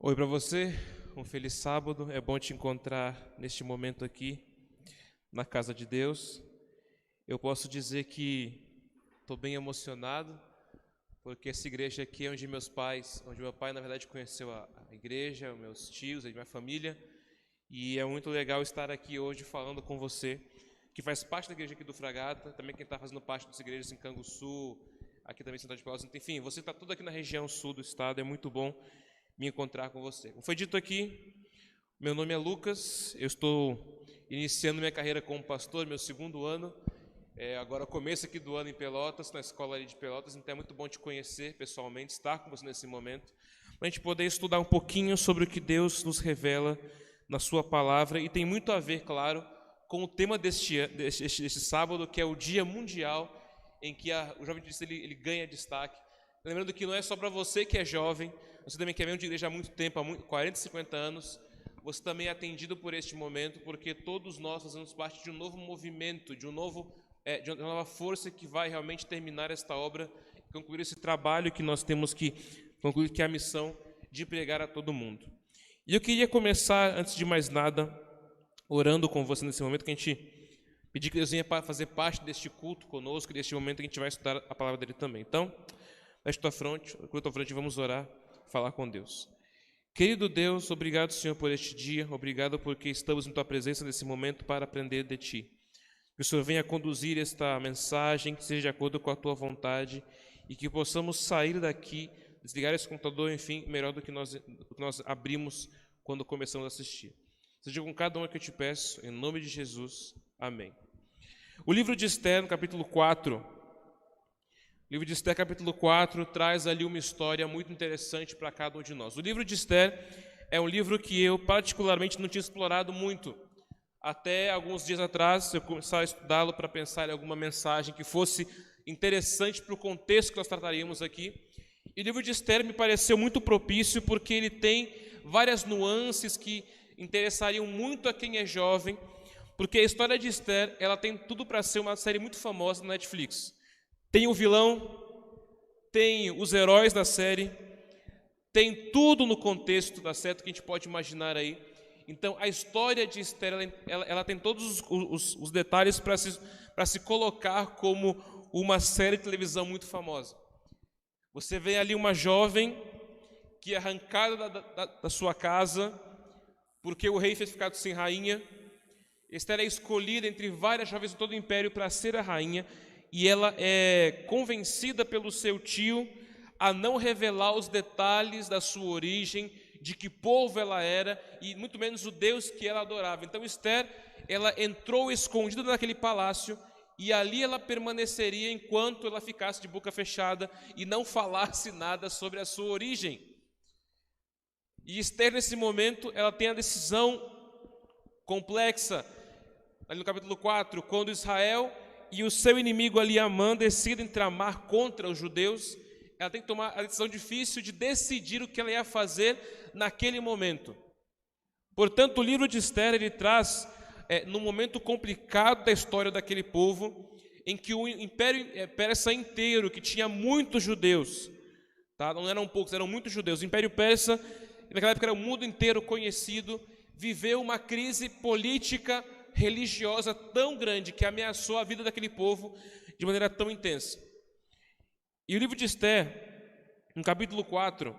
Oi para você, um feliz sábado. É bom te encontrar neste momento aqui na casa de Deus. Eu posso dizer que estou bem emocionado, porque essa igreja aqui é onde meu pai na verdade conheceu a igreja, os meus tios, a minha família, e é muito legal estar aqui hoje falando com você, que faz parte da igreja aqui do Fragata, também quem está fazendo parte das igrejas em Canguçu, aqui também em Central de Pelotas, enfim, você está tudo aqui na região sul do estado, é muito bom me encontrar com você. Como foi dito aqui, meu nome é Lucas, eu estou iniciando minha carreira como pastor, meu segundo ano, agora começo aqui do ano em Pelotas, na escola ali de Pelotas, então é muito bom te conhecer pessoalmente, estar com você nesse momento, para a gente poder estudar um pouquinho sobre o que Deus nos revela na sua palavra, e tem muito a ver, claro, com o tema deste sábado, que é o Dia Mundial, em que o jovem disse, ele ganha destaque. Lembrando que não é só para você que é jovem, você também que é membro de igreja há muito tempo, há 40, 50 anos, você também é atendido por este momento, porque todos nós fazemos parte de um novo movimento, de uma nova força que vai realmente terminar esta obra, concluir esse trabalho que nós temos que concluir, que é a missão de pregar a todo mundo. E eu queria começar, antes de mais nada, orando com você nesse momento, que a gente pedir que Deus venha para fazer parte deste culto conosco, deste momento que a gente vai estudar a palavra dele também. Então, feche tua fronte, vamos orar, falar com Deus. Querido Deus, obrigado, Senhor, por este dia, obrigado porque estamos em tua presença nesse momento para aprender de ti. Que o Senhor venha conduzir esta mensagem, que seja de acordo com a tua vontade e que possamos sair daqui, desligar esse computador, enfim, melhor do que nós abrimos quando começamos a assistir. Seja com cada um que eu te peço, em nome de Jesus. Amém. O livro de Esther, no capítulo 4, o livro de Esther, capítulo 4, traz ali uma história muito interessante para cada um de nós. O livro de Esther é um livro que eu particularmente não tinha explorado muito. Até alguns dias atrás, eu começava a estudá-lo para pensar em alguma mensagem que fosse interessante para o contexto que nós trataríamos aqui. E o livro de Esther me pareceu muito propício porque ele tem várias nuances que interessariam muito a quem é jovem, porque a história de Esther, ela tem tudo para ser uma série muito famosa na Netflix. Tem o vilão, tem os heróis da série, tem tudo no contexto da série que a gente pode imaginar aí. Então, a história de Esther, ela tem todos os detalhes para se colocar como uma série de televisão muito famosa. Você vê ali uma jovem que é arrancada da sua casa, porque o rei fez ficado sem rainha. Esther é escolhida entre várias jovens de todo o império para ser a rainha, e ela é convencida pelo seu tio a não revelar os detalhes da sua origem, de que povo ela era, e muito menos o Deus que ela adorava. Então Esther, ela entrou escondida naquele palácio, e ali ela permaneceria enquanto ela ficasse de boca fechada e não falasse nada sobre a sua origem. E Esther, nesse momento, ela tem a decisão complexa, ali no capítulo 4, quando Israel e o seu inimigo ali, Amã, decidem tramar contra os judeus, ela tem que tomar a decisão difícil de decidir o que ela ia fazer naquele momento. Portanto, o livro de Esther, ele traz, num momento complicado da história daquele povo, em que o império persa inteiro, que tinha muitos judeus, tá? Não eram poucos, eram muitos judeus, o império persa, naquela época era o mundo inteiro conhecido, viveu uma crise política religiosa tão grande que ameaçou a vida daquele povo de maneira tão intensa. E o livro de Esther, no capítulo 4,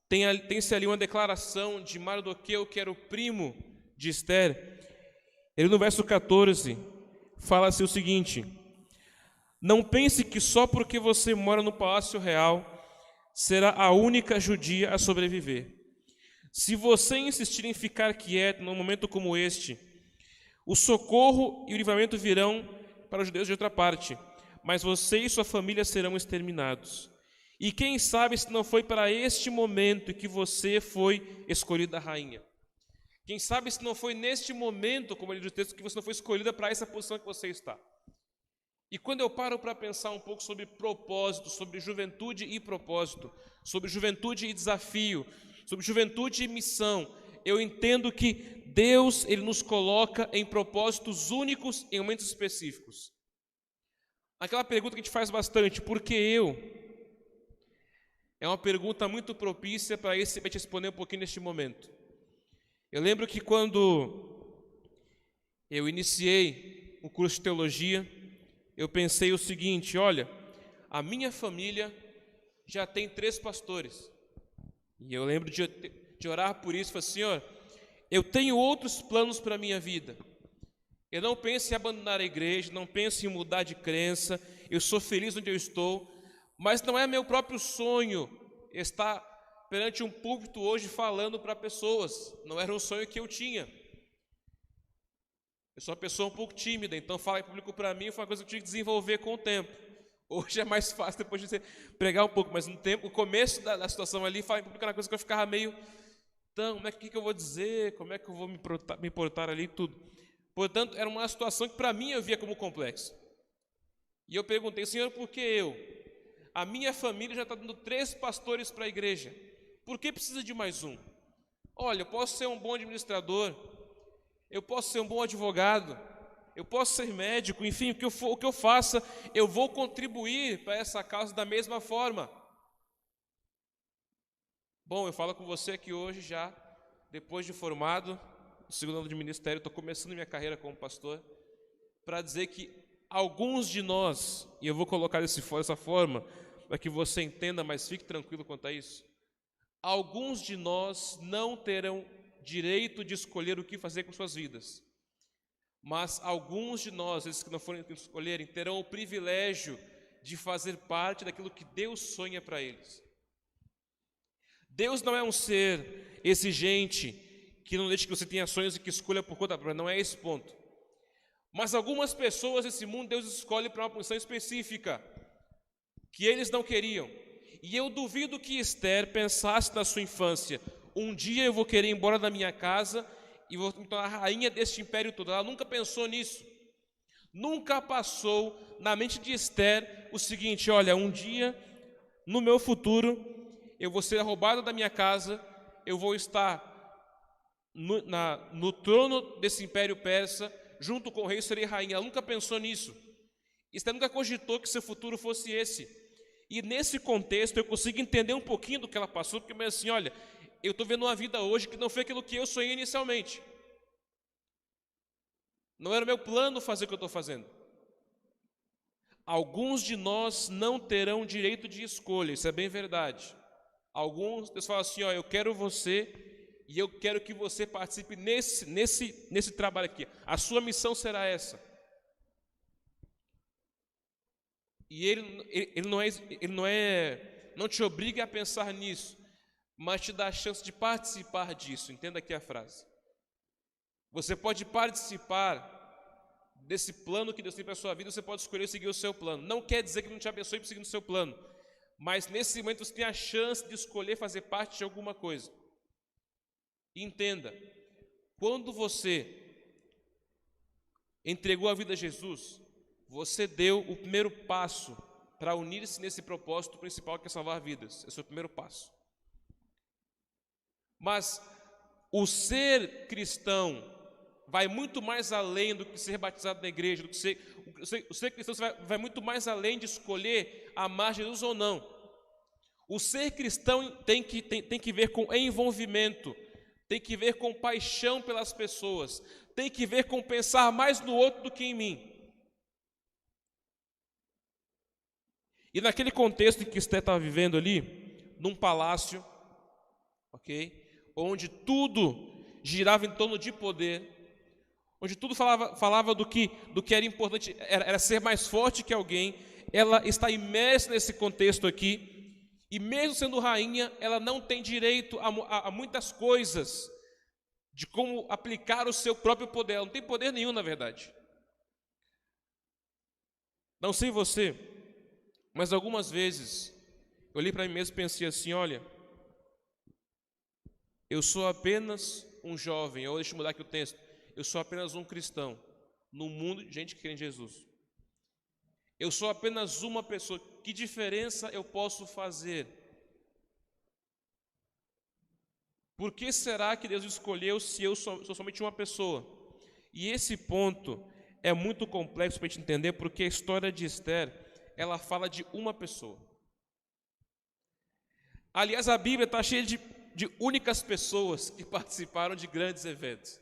tem-se ali uma declaração de Mardoqueu, que era o primo de Esther. Ele, no verso 14, fala-se o seguinte: não pense que só porque você mora no palácio real será a única judia a sobreviver. Se você insistir em ficar quieto num momento como este, o socorro e o livramento virão para os judeus de outra parte, mas você e sua família serão exterminados. E quem sabe se não foi para este momento que você foi escolhida rainha? Quem sabe se não foi neste momento, como ele diz o texto, que você não foi escolhida para essa posição que você está? E quando eu paro para pensar um pouco sobre propósito, sobre juventude e propósito, sobre juventude e desafio, sobre juventude e missão, eu entendo que Deus, ele nos coloca em propósitos únicos em momentos específicos. Aquela pergunta que a gente faz bastante: por que eu? É uma pergunta muito propícia para esse te responder um pouquinho neste momento. Eu lembro que quando eu iniciei o curso de teologia, eu pensei o seguinte: olha, a minha família já tem 3 pastores. E eu lembro de orar por isso, falar: Senhor, eu tenho outros planos para a minha vida. Eu não penso em abandonar a igreja, não penso em mudar de crença, eu sou feliz onde eu estou, mas não é meu próprio sonho estar perante um púlpito hoje falando para pessoas. Não era um sonho que eu tinha. Eu sou uma pessoa um pouco tímida, então falar em público para mim foi uma coisa que eu tive que desenvolver com o tempo. Hoje é mais fácil depois de você pregar um pouco, mas no tempo, o começo da situação ali, falar em público era uma coisa que eu ficava meio, então, como é que eu vou dizer, como é que eu vou me portar ali, tudo. Portanto, era uma situação que para mim eu via como complexa. E eu perguntei: Senhor, por que eu? A minha família já está dando 3 pastores para a igreja, por que precisa de mais um? Olha, eu posso ser um bom administrador, eu posso ser um bom advogado, eu posso ser médico, enfim, o que eu faça, eu vou contribuir para essa causa da mesma forma. Bom, eu falo com você aqui hoje já, depois de formado, no 2º ano de ministério, estou começando minha carreira como pastor, para dizer que alguns de nós, e eu vou colocar dessa forma, para que você entenda, mas fique tranquilo quanto a isso, alguns de nós não terão direito de escolher o que fazer com suas vidas, mas alguns de nós, esses que não forem escolherem, terão o privilégio de fazer parte daquilo que Deus sonha para eles. Deus não é um ser exigente, que não deixe que você tenha sonhos e que escolha por conta própria, não é esse ponto. Mas algumas pessoas desse mundo, Deus escolhe para uma função específica, que eles não queriam. E eu duvido que Esther pensasse na sua infância: um dia eu vou querer ir embora da minha casa e vou me tornar rainha deste império todo. Ela nunca pensou nisso. Nunca passou na mente de Esther o seguinte: olha, um dia, no meu futuro, eu vou ser roubada da minha casa, eu vou estar no trono desse império persa, junto com o rei, serei rainha. Ela nunca pensou nisso. Esther nunca cogitou que seu futuro fosse esse. E nesse contexto eu consigo entender um pouquinho do que ela passou, porque eu assim: olha, eu estou vendo uma vida hoje que não foi aquilo que eu sonhei inicialmente. Não era o meu plano fazer o que eu estou fazendo. Alguns de nós não terão direito de escolha, isso é bem verdade. Alguns, Deus fala assim: ó, eu quero você e eu quero que você participe nesse trabalho aqui. A sua missão será essa. E ele não te obriga a pensar nisso, mas te dá a chance de participar disso. Entenda aqui a frase. Você pode participar desse plano que Deus tem para a sua vida, você pode escolher seguir o seu plano. Não quer dizer que não te abençoe por seguir o seu plano, mas nesse momento você tem a chance de escolher fazer parte de alguma coisa. E entenda, quando você entregou a vida a Jesus, você deu o primeiro passo para unir-se nesse propósito principal, que é salvar vidas. Esse é o primeiro passo. Mas o ser cristão vai muito mais além do que ser batizado na igreja, do que o ser cristão vai muito mais além de escolher amar Jesus ou não. O ser cristão tem que ver com envolvimento, tem que ver com paixão pelas pessoas, tem que ver com pensar mais no outro do que em mim. E naquele contexto em que Esther estava vivendo ali, num palácio, ok, onde tudo girava em torno de poder, onde tudo falava do que era importante, era ser mais forte que alguém, ela está imersa nesse contexto aqui, e mesmo sendo rainha, ela não tem direito a muitas coisas, de como aplicar o seu próprio poder. Ela não tem poder nenhum, na verdade. Não sei você, mas algumas vezes eu olhei para mim mesmo e pensei assim: olha, eu sou apenas um jovem, ou deixa eu mudar aqui o texto, eu sou apenas um cristão no mundo de gente que crê em Jesus. Eu sou apenas uma pessoa. Que diferença eu posso fazer? Por que será que Deus escolheu se eu sou somente uma pessoa? E esse ponto é muito complexo para a gente entender, porque a história de Esther, ela fala de uma pessoa. Aliás, a Bíblia está cheia de únicas pessoas que participaram de grandes eventos.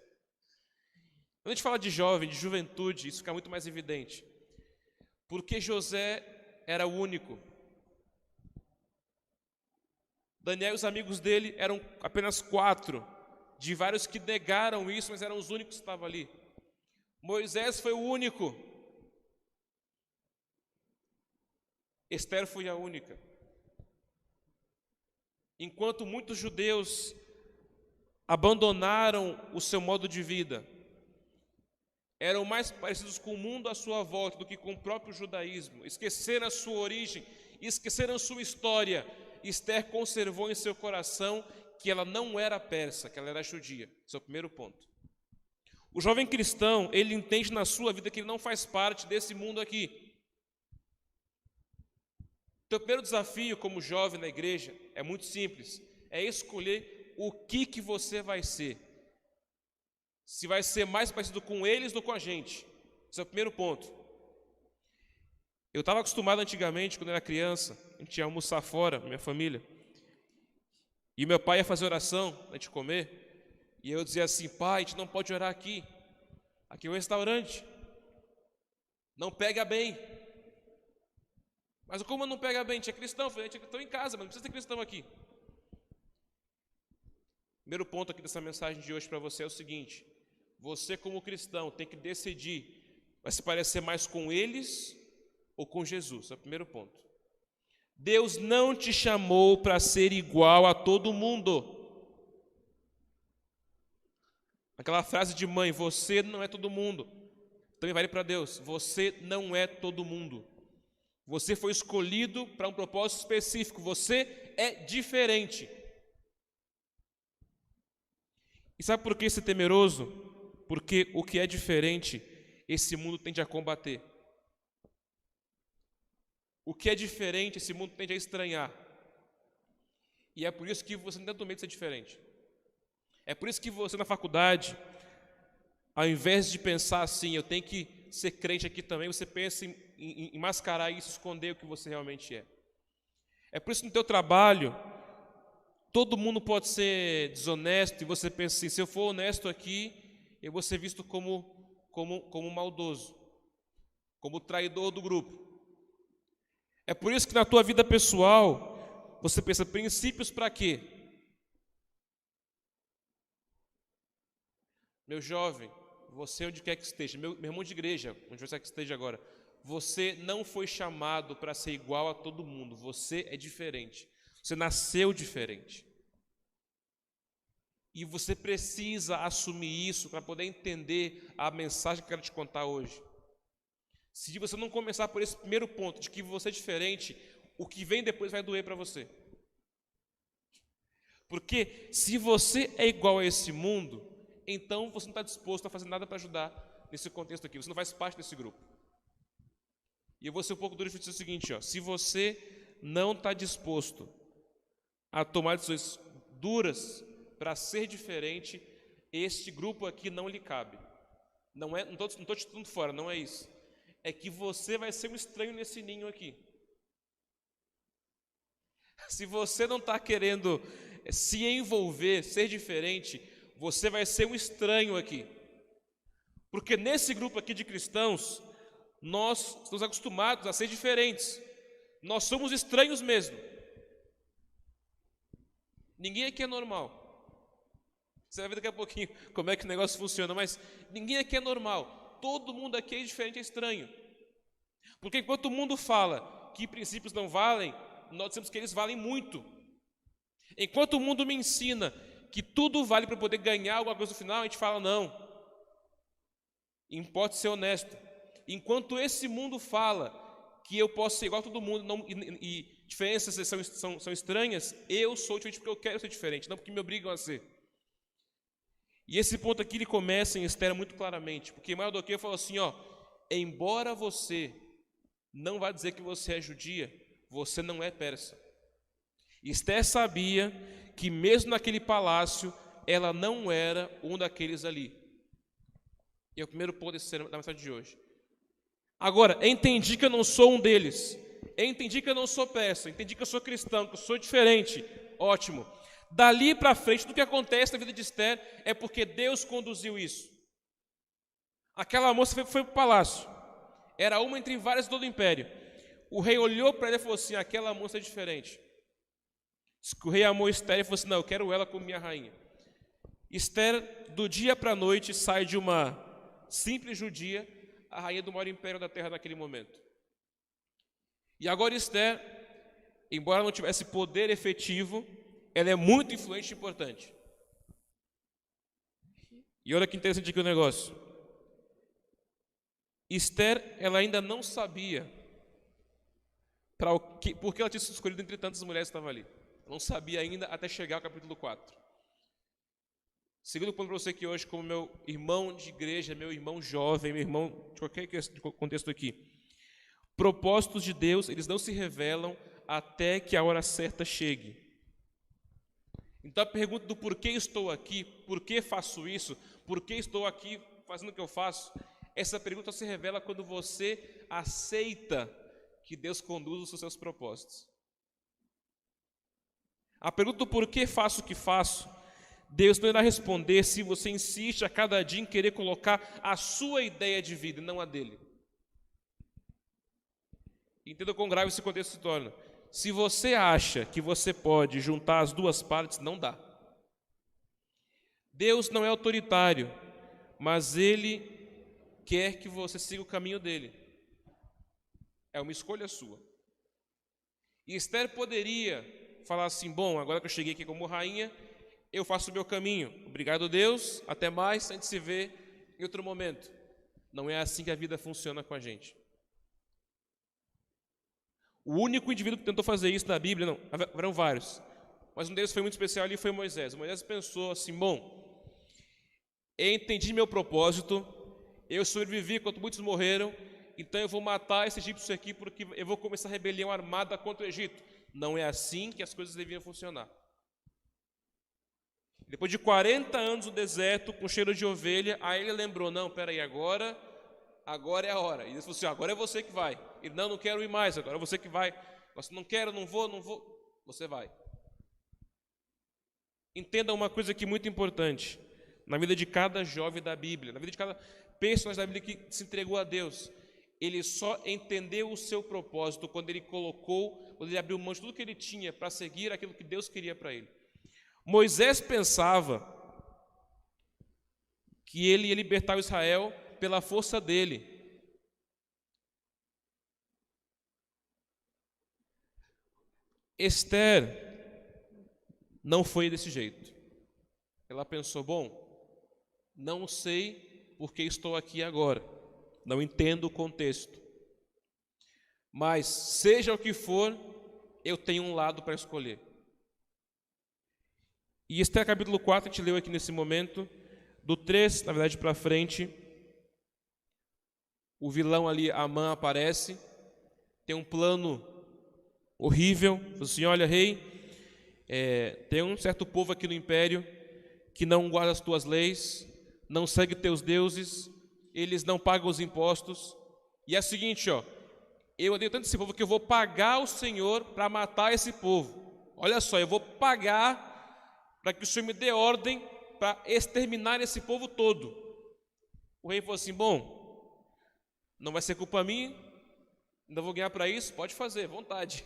Quando a gente fala de jovem, de juventude, isso fica muito mais evidente. Porque José era o único. Daniel e os amigos dele eram apenas 4, de vários que negaram isso, mas eram os únicos que estavam ali. Moisés foi o único. Esther foi a única. Enquanto muitos judeus abandonaram o seu modo de vida, eram mais parecidos com o mundo à sua volta do que com o próprio judaísmo, esqueceram a sua origem, esqueceram a sua história, Esther conservou em seu coração que ela não era persa, que ela era judia. Esse é o primeiro ponto. O jovem cristão, ele entende na sua vida que ele não faz parte desse mundo aqui. Então, o primeiro desafio como jovem na igreja é muito simples, é escolher o que você vai ser. Se vai ser mais parecido com eles do que com a gente. Esse é o primeiro ponto. Eu estava acostumado antigamente, quando eu era criança, a gente ia almoçar fora, minha família, e meu pai ia fazer oração antes de comer, e eu dizia assim: pai, a gente não pode orar aqui é um restaurante, não pega bem. Mas como não pega bem? Tinha cristão, eu falei, estou em casa, mas não precisa ter cristão aqui. Primeiro ponto aqui dessa mensagem de hoje para você é o seguinte: você como cristão tem que decidir, vai se parecer mais com eles ou com Jesus? É o primeiro ponto. Deus não te chamou para ser igual a todo mundo. Aquela frase de mãe, você não é todo mundo, também vale para Deus. Você não é todo mundo. Você foi escolhido para um propósito específico. Você é diferente. E sabe por que ser temeroso? Porque o que é diferente, esse mundo tende a combater. O que é diferente, esse mundo tende a estranhar. E é por isso que você não tem tanto medo de ser diferente. É por isso que você na faculdade, ao invés de pensar assim, eu tenho que ser crente aqui também, você pensa em mascarar isso, esconder o que você realmente é. É por isso que no teu trabalho, todo mundo pode ser desonesto e você pensa assim: se eu for honesto aqui, eu vou ser visto como maldoso, como traidor do grupo. É por isso que na tua vida pessoal, você pensa: princípios para quê? Meu jovem, você onde quer que esteja, meu irmão de igreja, onde você quer que esteja agora, você não foi chamado para ser igual a todo mundo, você é diferente, você nasceu diferente. E você precisa assumir isso para poder entender a mensagem que eu quero te contar hoje. Se você não começar por esse primeiro ponto, de que você é diferente, o que vem depois vai doer para você. Porque se você é igual a esse mundo, então você não está disposto a fazer nada para ajudar nesse contexto aqui, você não faz parte desse grupo. E eu vou ser um pouco duro e dizer o seguinte, se você não está disposto a tomar decisões duras para ser diferente, este grupo aqui não lhe cabe. Não estou te dando fora, não é isso. É que você vai ser um estranho nesse ninho aqui. Se você não está querendo se envolver, ser diferente, você vai ser um estranho aqui. Porque nesse grupo aqui de cristãos, nós estamos acostumados a ser diferentes. Nós somos estranhos mesmo. Ninguém aqui é normal. Você vai ver daqui a pouquinho como é que o negócio funciona, mas ninguém aqui é normal. Todo mundo aqui é diferente, é estranho. Porque enquanto o mundo fala que princípios não valem, nós dizemos que eles valem muito. Enquanto o mundo me ensina que tudo vale para poder ganhar alguma coisa no final, a gente fala não. Importa ser honesto. Enquanto esse mundo fala que eu posso ser igual a todo mundo e diferenças são estranhas, eu sou diferente porque eu quero ser diferente, não porque me obrigam a ser. E esse ponto aqui ele começa em Esther muito claramente, porque Mardoqueu falou assim, embora você não vá dizer que você é judia, você não é persa. Esther sabia que mesmo naquele palácio, ela não era um daqueles ali. E é o primeiro ponto da mensagem de hoje. Agora, entendi que eu não sou um deles. Entendi que eu não sou persa. Entendi que eu sou cristão, que eu sou diferente. Ótimo. Dali para frente, tudo que acontece na vida de Esther é porque Deus conduziu isso. Aquela moça foi para o palácio. Era uma entre várias de todo o império. O rei olhou para ela e falou assim: aquela moça é diferente. O rei amou Esther e falou assim: não, eu quero ela como minha rainha. Esther, do dia para a noite, sai de uma simples judia a rainha do maior império da terra naquele momento. E agora Esther, embora não tivesse poder efetivo, ela é muito influente e importante. E olha que interessante aqui o negócio. Esther, ela ainda não sabia por que ela tinha sido escolhida entre tantas mulheres que estavam ali. Não sabia ainda até chegar ao capítulo 4. Segundo ponto para você que hoje, como meu irmão de igreja, meu irmão jovem, meu irmão de qualquer contexto aqui, propósitos de Deus, eles não se revelam até que a hora certa chegue. Então a pergunta do porquê estou aqui, por que faço isso, por que estou aqui fazendo o que eu faço, essa pergunta se revela quando você aceita que Deus conduz os seus propósitos. A pergunta do porquê faço o que faço, Deus não irá responder se você insiste a cada dia em querer colocar a sua ideia de vida e não a dele. Entenda quão grave esse contexto se torna. Se você acha que você pode juntar as duas partes, não dá. Deus não é autoritário, mas Ele quer que você siga o caminho dele. É uma escolha sua. E Esther poderia falar assim: bom, agora que eu cheguei aqui como rainha, eu faço o meu caminho. Obrigado, Deus, até mais, a gente se vê em outro momento. Não é assim que a vida funciona com a gente. O único indivíduo que tentou fazer isso na Bíblia, não, haverão vários, mas um deles foi muito especial e foi Moisés. Moisés pensou assim: bom, eu entendi meu propósito, eu sobrevivi enquanto muitos morreram, então eu vou matar esse egípcio aqui porque eu vou começar a rebelião armada contra o Egito. Não é assim que as coisas deviam funcionar. Depois de 40 anos no deserto, com cheiro de ovelha, aí ele lembrou: não, peraí, agora é a hora. E ele falou assim: agora é você que vai. Ele: não quero ir mais, agora é você que vai. Você: não quero, não vou. Você vai. Entenda uma coisa aqui muito importante. Na vida de cada jovem da Bíblia, na vida de cada personagem da Bíblia que se entregou a Deus, ele só entendeu o seu propósito quando ele abriu mão de tudo que ele tinha para seguir aquilo que Deus queria para ele. Moisés pensava que ele ia libertar o Israel pela força dele. Esther não foi desse jeito. Ela pensou: bom, não sei por que estou aqui agora, não entendo o contexto, mas seja o que for, eu tenho um lado para escolher. E Esther capítulo 4, a gente leu aqui nesse momento, do 3, na verdade, para frente, o vilão ali, Amã, aparece, tem um plano horrível, assim: olha, rei, tem um certo povo aqui no império que não guarda as tuas leis, não segue teus deuses, eles não pagam os impostos, e é o seguinte, eu odeio tanto esse povo que eu vou pagar o Senhor para matar esse povo. Olha só, eu vou pagar para que o Senhor me dê ordem para exterminar esse povo todo. O rei falou assim: bom, não vai ser culpa minha, ainda vou ganhar para isso, pode fazer, vontade.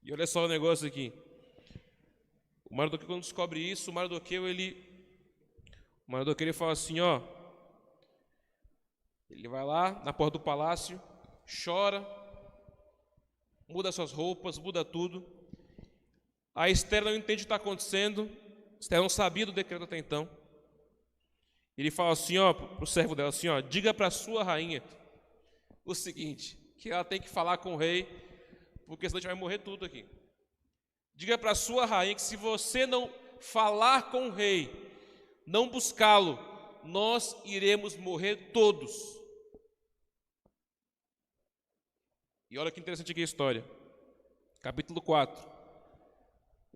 E olha só o negócio aqui. O Mardoqueu, quando descobre isso, o Mardoqueu ele fala assim: ele vai lá na porta do palácio, chora, muda suas roupas, muda tudo. A Esther não entende o que está acontecendo. Esther não sabia do decreto até então. Ele fala assim, para o servo dela, assim, diga para a sua rainha o seguinte, que ela tem que falar com o rei, porque senão a gente vai morrer tudo aqui. Diga para a sua rainha que se você não falar com o rei, não buscá-lo, nós iremos morrer todos. E olha que interessante aqui a história. Capítulo 4.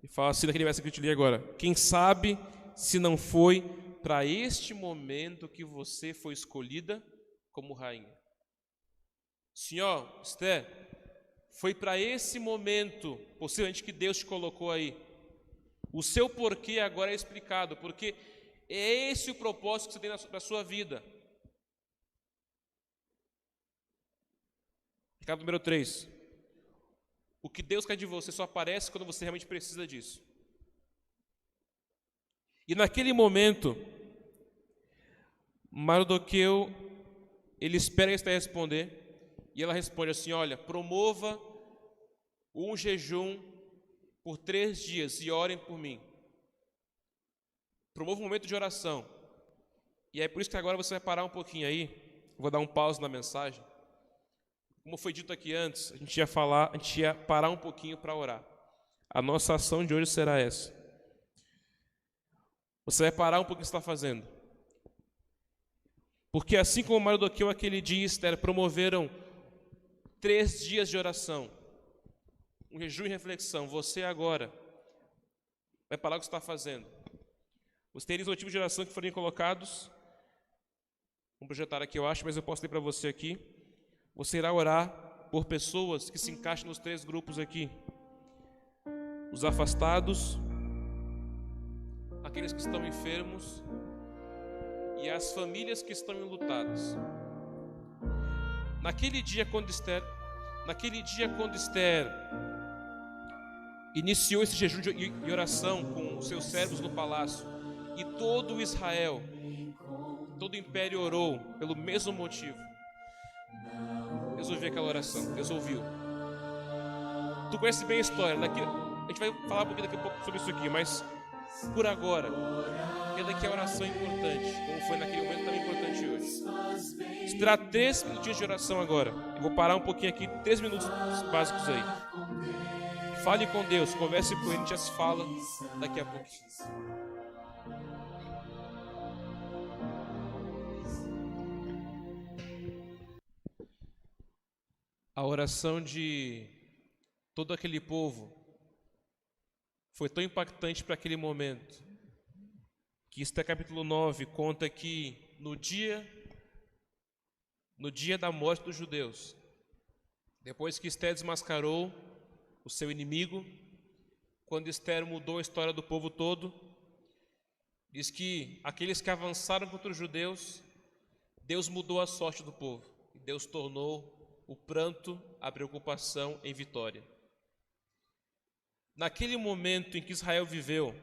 Ele fala assim naquele verso que eu te li agora: quem sabe se não foi para este momento que você foi escolhida como rainha. Senhor, Esther, Foi para esse momento, possivelmente, que Deus te colocou aí. O seu porquê agora é explicado, porque é esse o propósito que você tem na sua vida. Recado número 3. O que Deus quer de você só aparece quando você realmente precisa disso. E naquele momento, Mardoqueu, ele espera Esther responder, e ela responde assim: olha, promova um jejum por 3 dias e orem por mim. Promova um momento de oração. E é por isso que agora você vai parar um pouquinho aí. Vou dar um pause na mensagem. Como foi dito aqui antes, a gente ia parar um pouquinho para orar. A nossa ação de hoje será essa. Você vai parar um pouquinho o que você está fazendo. Porque assim como Mardoqueu aquele dia, Esther, promoveram 3 dias de oração, um jejum e reflexão, você agora vai parar o que você está fazendo. Os teres motivos de oração que forem colocados, vamos projetar aqui, eu acho, mas eu posso ler para você aqui. Você irá orar por pessoas que se encaixem nos 3 grupos aqui: os afastados, aqueles que estão enfermos e as famílias que estão enlutadas. Naquele dia quando Esther iniciou esse jejum e oração com os seus servos no palácio, e todo Israel, todo o império orou pelo mesmo motivo, Deus ouviu aquela oração, Deus ouviu. Tu conhece bem a história, a gente vai falar daqui a pouco sobre isso aqui, mas por agora, entenda que a oração é importante, como foi naquele momento, também é importante hoje. Esperar 3 minutinhos de oração agora. Eu vou parar um pouquinho aqui, 3 minutos básicos aí. Fale com Deus, converse com Ele, a gente já se fala daqui a pouquinho. A oração de todo aquele povo foi tão impactante para aquele momento, que Esther capítulo 9 conta que no dia da morte dos judeus, depois que Esther desmascarou o seu inimigo, quando Esther mudou a história do povo todo, diz que aqueles que avançaram contra os judeus, Deus mudou a sorte do povo, e Deus tornou o pranto, a preocupação em vitória. Naquele momento em que Israel viveu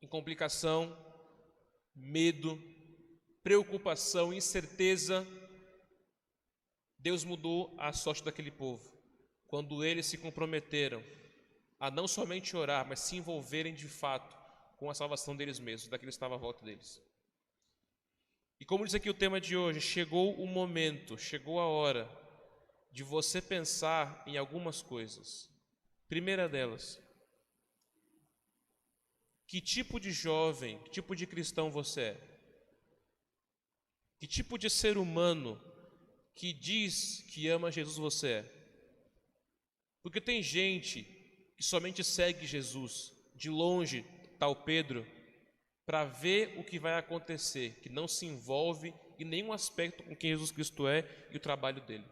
em complicação, medo, preocupação, incerteza, Deus mudou a sorte daquele povo, quando eles se comprometeram a não somente orar, mas se envolverem de fato com a salvação deles mesmos, daquele que estava à volta deles. E como diz aqui o tema de hoje, chegou o momento, chegou a hora de você pensar em algumas coisas. Primeira delas, que tipo de jovem, que tipo de cristão você é? Que tipo de ser humano que diz que ama Jesus você é? Porque tem gente que somente segue Jesus, de longe, tal Pedro, para ver o que vai acontecer, que não se envolve em nenhum aspecto com quem Jesus Cristo é e o trabalho dele.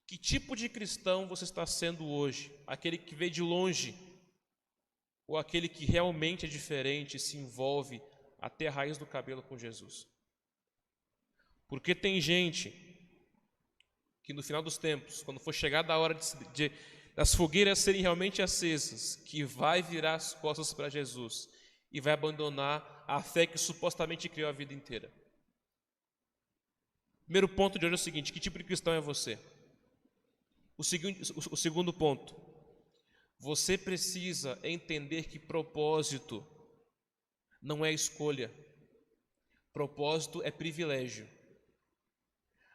Que tipo de cristão você está sendo hoje? Aquele que vê de longe ou aquele que realmente é diferente e se envolve até a raiz do cabelo com Jesus? Porque tem gente que no final dos tempos, quando for chegada a hora das fogueiras serem realmente acesas, que vai virar as costas para Jesus e vai abandonar a fé que supostamente criou a vida inteira. Primeiro ponto de hoje é o seguinte: que tipo de cristão é você? O segundo ponto, você precisa entender que propósito não é escolha, propósito é privilégio.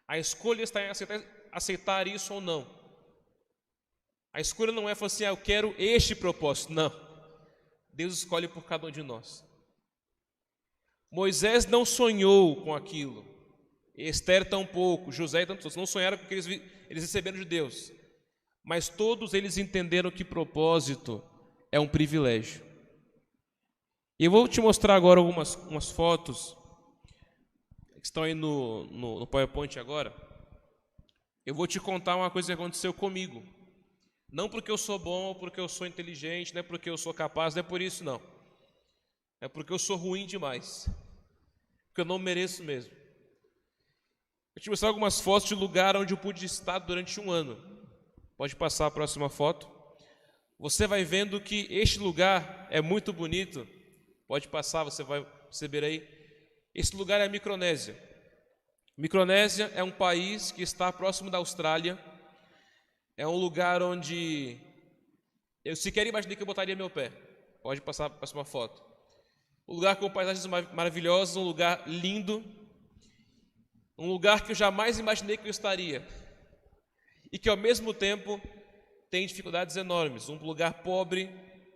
A escolha está em aceitar isso ou não. A escolha não é falar assim: eu quero este propósito. Não. Deus escolhe por cada um de nós. Moisés não sonhou com aquilo. Esther tampouco, José tampouco, não sonharam com o que eles receberam de Deus. Mas todos eles entenderam que propósito é um privilégio. E eu vou te mostrar agora umas fotos que estão aí no PowerPoint agora. Eu vou te contar uma coisa que aconteceu comigo. Não porque eu sou bom, ou porque eu sou inteligente, não é porque eu sou capaz, não é por isso não. É porque eu sou ruim demais. Porque eu não mereço mesmo. Eu te mostrar algumas fotos de lugar onde eu pude estar durante um ano. Pode passar a próxima foto. Você vai vendo que este lugar é muito bonito. Pode passar, você vai perceber aí. Esse lugar é a Micronésia. Micronésia é um país que está próximo da Austrália. É um lugar onde eu sequer imaginei que eu botaria meu pé. Pode passar a próxima foto. Um lugar com paisagens maravilhosas, um lugar lindo. Um lugar que eu jamais imaginei que eu estaria. E que ao mesmo tempo tem dificuldades enormes. Um lugar pobre,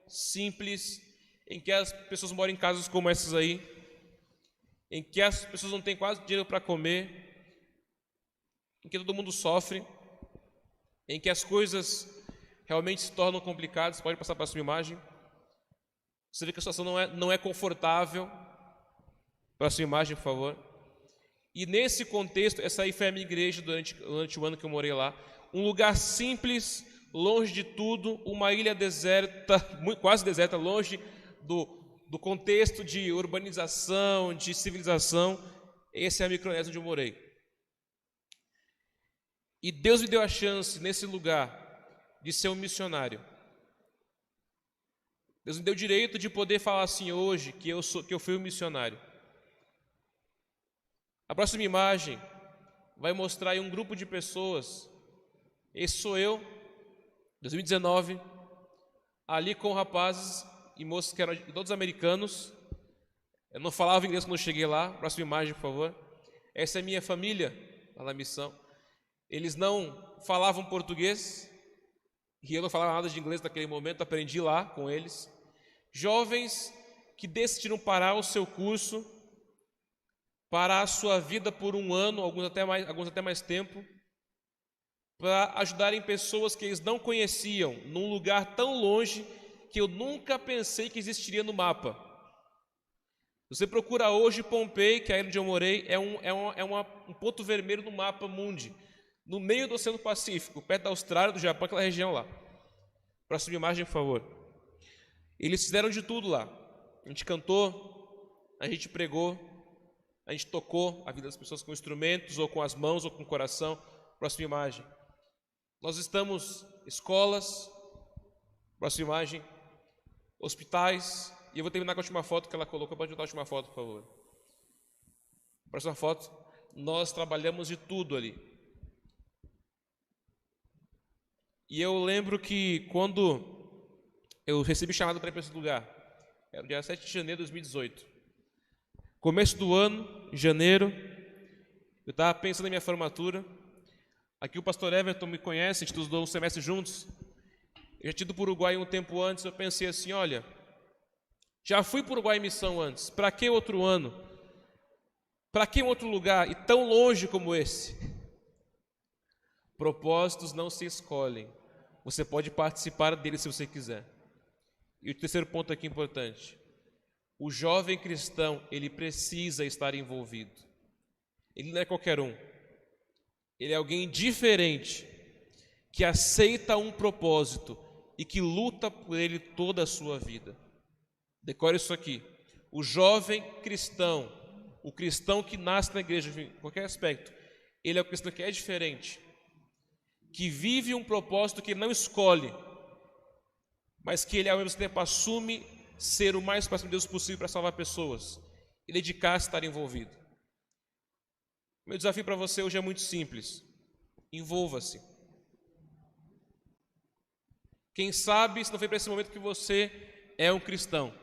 simples, em que as pessoas moram em casas como essas aí, em que as pessoas não têm quase dinheiro para comer, em que todo mundo sofre, em que as coisas realmente se tornam complicadas. Pode passar para a próxima imagem. Você vê que a situação não é confortável. Próxima imagem, por favor. E nesse contexto, essa aí foi a minha igreja durante o ano que eu morei lá. Um lugar simples, longe de tudo, uma ilha deserta, quase deserta, longe do contexto de urbanização, de civilização. Essa é a Micronésia onde eu morei. E Deus me deu a chance, nesse lugar, de ser um missionário. Deus me deu o direito de poder falar assim hoje, que eu fui um missionário. A próxima imagem vai mostrar aí um grupo de pessoas. Esse sou eu, 2019, ali com rapazes e moças que eram todos americanos. Eu não falava inglês quando eu cheguei lá. Próxima imagem, por favor. Essa é a minha família lá na missão. Eles não falavam português e eu não falava nada de inglês naquele momento, aprendi lá com eles. Jovens que decidiram parar o seu curso, parar a sua vida por um ano, alguns até mais tempo, para ajudarem pessoas que eles não conheciam, num lugar tão longe que eu nunca pensei que existiria no mapa. Você procura hoje Pompei, que é onde eu morei, é um ponto vermelho no mapa mundi, no meio do Oceano Pacífico, perto da Austrália, do Japão, aquela região lá. Próxima imagem, por favor. Eles fizeram de tudo lá. A gente cantou, a gente pregou, a gente tocou a vida das pessoas com instrumentos, ou com as mãos, ou com o coração. Próxima imagem. Nós estamos escolas, próxima imagem, hospitais, e eu vou terminar com a última foto que ela colocou. Pode botar a última foto, por favor. Próxima foto. Nós trabalhamos de tudo ali. E eu lembro que quando eu recebi chamado para ir para esse lugar, era o dia 7 de janeiro de 2018. Começo do ano, em janeiro, eu estava pensando em minha formatura. Aqui o pastor Everton me conhece, a gente estudou um semestre juntos. Eu já tinha ido para o Uruguai um tempo antes, eu pensei assim, olha, já fui para o Uruguai em missão antes, para que outro ano? Para que outro lugar e tão longe como esse? Propósitos não se escolhem, você pode participar deles se você quiser. E o terceiro ponto aqui importante, o jovem cristão, ele precisa estar envolvido. Ele não é qualquer um. Ele é alguém diferente, que aceita um propósito e que luta por ele toda a sua vida. Decore isso aqui. O jovem cristão, o cristão que nasce na igreja, em qualquer aspecto, ele é o cristão que é diferente, que vive um propósito que ele não escolhe, mas que ele ao mesmo tempo assume ser o mais próximo de Deus possível para salvar pessoas e dedicar-se a estar envolvido. Meu desafio para você hoje é muito simples. Envolva-se. Quem sabe se não foi para esse momento que você é um cristão.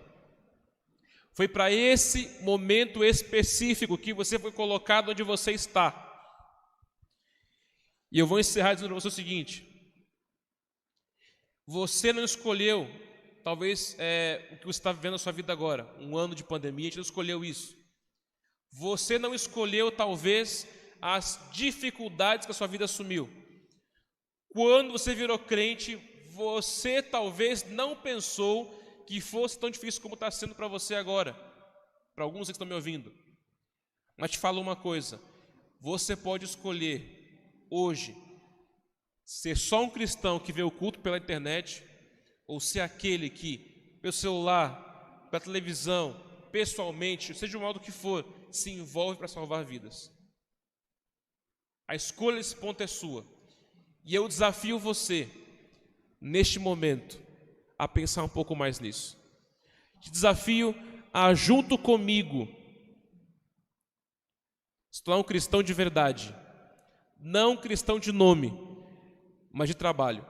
Foi para esse momento específico que você foi colocado onde você está. E eu vou encerrar dizendo para você o seguinte. Você não escolheu, talvez, o que você está vivendo na sua vida agora. Um ano de pandemia, a gente não escolheu isso. Você não escolheu, talvez, as dificuldades que a sua vida assumiu. Quando você virou crente, você talvez não pensou que fosse tão difícil como está sendo para você agora. Para alguns que estão me ouvindo. Mas te falo uma coisa. Você pode escolher hoje Ser só um cristão que vê o culto pela internet, ou ser aquele que, pelo celular, pela televisão, pessoalmente, seja o modo que for, se envolve para salvar vidas. A escolha desse ponto é sua. E eu desafio você, neste momento, a pensar um pouco mais nisso. Te desafio a, junto comigo, se tornar um cristão de verdade. Não um cristão de nome, mas de trabalho.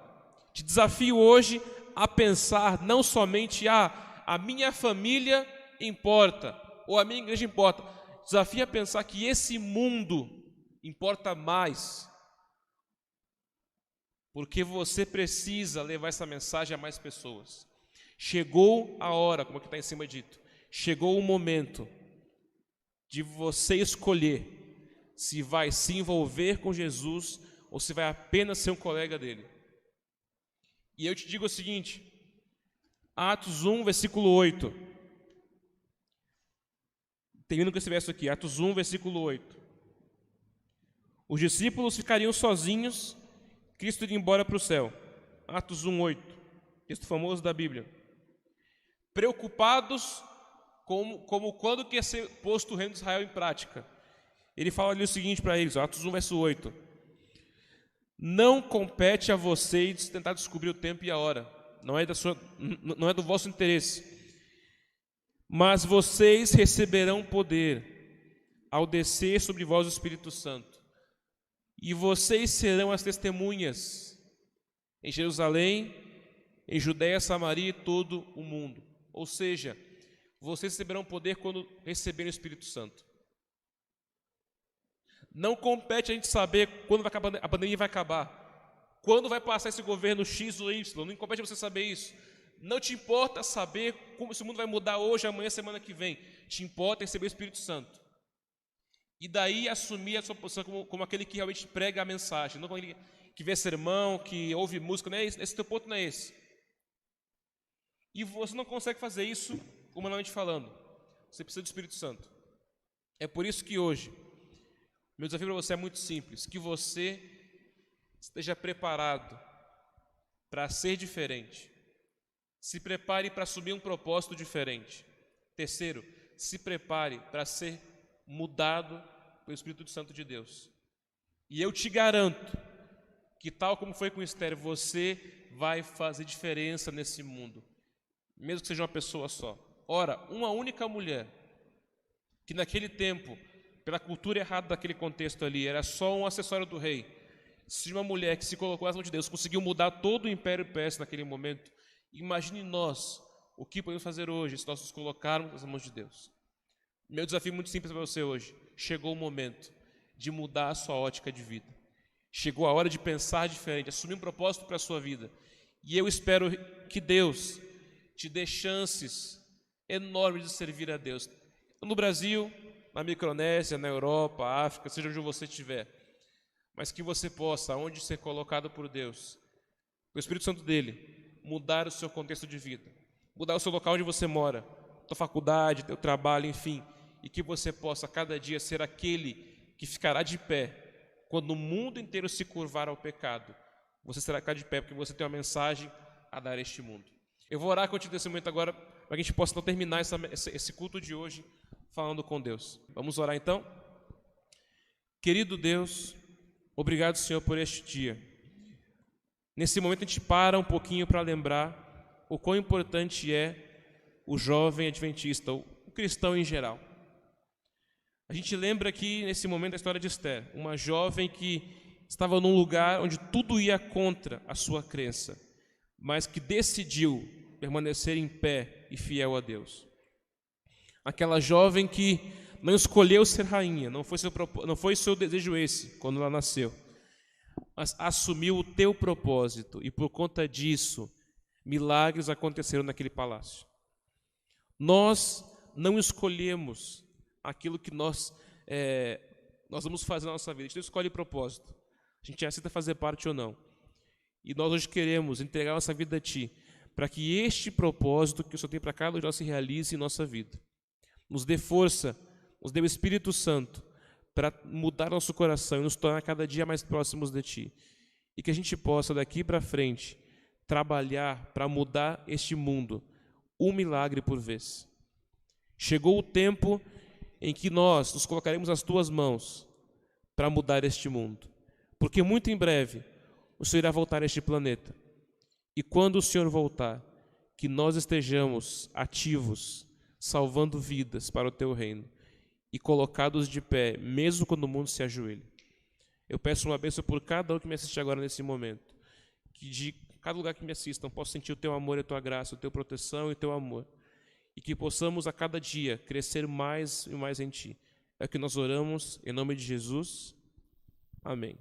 Te desafio hoje a pensar não somente a minha família importa, ou a minha igreja importa. Te desafio a pensar que esse mundo importa mais. Porque você precisa levar essa mensagem a mais pessoas. Chegou a hora, como aqui está em cima dito, chegou o momento de você escolher se vai se envolver com Jesus ou se vai apenas ser um colega dele. E eu te digo o seguinte, Atos 1, versículo 8. Termino com esse verso aqui, Atos 1, versículo 8. Os discípulos ficariam sozinhos, Cristo iria embora para o céu. Atos 1, 8. Texto famoso da Bíblia. Preocupados como quando que ia ser posto o reino de Israel em prática. Ele fala ali o seguinte para eles, Atos 1, verso 8. Não compete a vocês tentar descobrir o tempo e a hora. Não é do vosso interesse. Mas vocês receberão poder ao descer sobre vós o Espírito Santo. E vocês serão as testemunhas em Jerusalém, em Judéia, Samaria e todo o mundo. Ou seja, vocês receberão poder quando receberem o Espírito Santo. Não compete a gente saber quando a pandemia vai acabar, quando vai passar esse governo X ou Y, não compete você saber isso. Não te importa saber como esse mundo vai mudar hoje, amanhã, semana que vem. Te importa receber o Espírito Santo. E daí assumir a sua posição como aquele que realmente prega a mensagem, não como aquele que vê sermão, que ouve música, não é esse, esse teu ponto não é esse. E você não consegue fazer isso humanamente falando. Você precisa do Espírito Santo. É por isso que hoje, meu desafio para você é muito simples, que você esteja preparado para ser diferente. Se prepare para assumir um propósito diferente. Terceiro, se prepare para ser mudado pelo Espírito Santo de Deus. E eu te garanto que, tal como foi com Esther, você vai fazer diferença nesse mundo, mesmo que seja uma pessoa só. Ora, uma única mulher, que naquele tempo, pela cultura errada daquele contexto ali, era só um acessório do rei. Se uma mulher que se colocou nas mãos de Deus conseguiu mudar todo o Império Persa naquele momento, imagine nós, o que podemos fazer hoje se nós nos colocarmos nas mãos de Deus. Meu desafio muito simples para você hoje. Chegou o momento de mudar a sua ótica de vida. Chegou a hora de pensar diferente, assumir um propósito para a sua vida. E eu espero que Deus te dê chances enormes de servir a Deus. No Brasil, na Micronésia, na Europa, África, seja onde você estiver. Mas que você possa, onde ser colocado por Deus, o Espírito Santo dele, mudar o seu contexto de vida. Mudar o seu local onde você mora, tua faculdade, teu trabalho, enfim. E que você possa, cada dia, ser aquele que ficará de pé quando o mundo inteiro se curvar ao pecado. Você será cá de pé porque você tem uma mensagem a dar a este mundo. Eu vou orar contigo nesse momento agora para que a gente possa então terminar esse culto de hoje falando com Deus. Vamos orar então? Querido Deus, obrigado, Senhor, por este dia. Nesse momento a gente para um pouquinho para lembrar o quão importante é o jovem adventista, o cristão em geral. A gente lembra aqui nesse momento a história de Esther, uma jovem que estava num lugar onde tudo ia contra a sua crença, mas que decidiu permanecer em pé e fiel a Deus. Aquela jovem que não escolheu ser rainha, não foi seu desejo esse quando ela nasceu, mas assumiu o teu propósito e por conta disso, milagres aconteceram naquele palácio. Nós não escolhemos aquilo que nós vamos fazer na nossa vida, a gente não escolhe propósito, a gente aceita fazer parte ou não. E nós hoje queremos entregar nossa vida a Ti, para que este propósito que o Senhor tem para cada um de nós se realize em nossa vida. Nos dê força, nos dê o Espírito Santo para mudar nosso coração e nos tornar cada dia mais próximos de Ti. e que a gente possa, daqui para frente, trabalhar para mudar este mundo, um milagre por vez. Chegou o tempo em que nós nos colocaremos nas tuas mãos para mudar este mundo, porque muito em breve o Senhor irá voltar a este planeta. E quando o Senhor voltar, que nós estejamos ativos, salvando vidas para o teu reino e colocados de pé, mesmo quando o mundo se ajoelhe. Eu peço uma bênção por cada um que me assiste agora nesse momento, que de cada lugar que me assistam possa sentir o teu amor e a tua graça, a tua proteção e o teu amor, e que possamos a cada dia crescer mais e mais em ti. É o que nós oramos em nome de Jesus. Amém.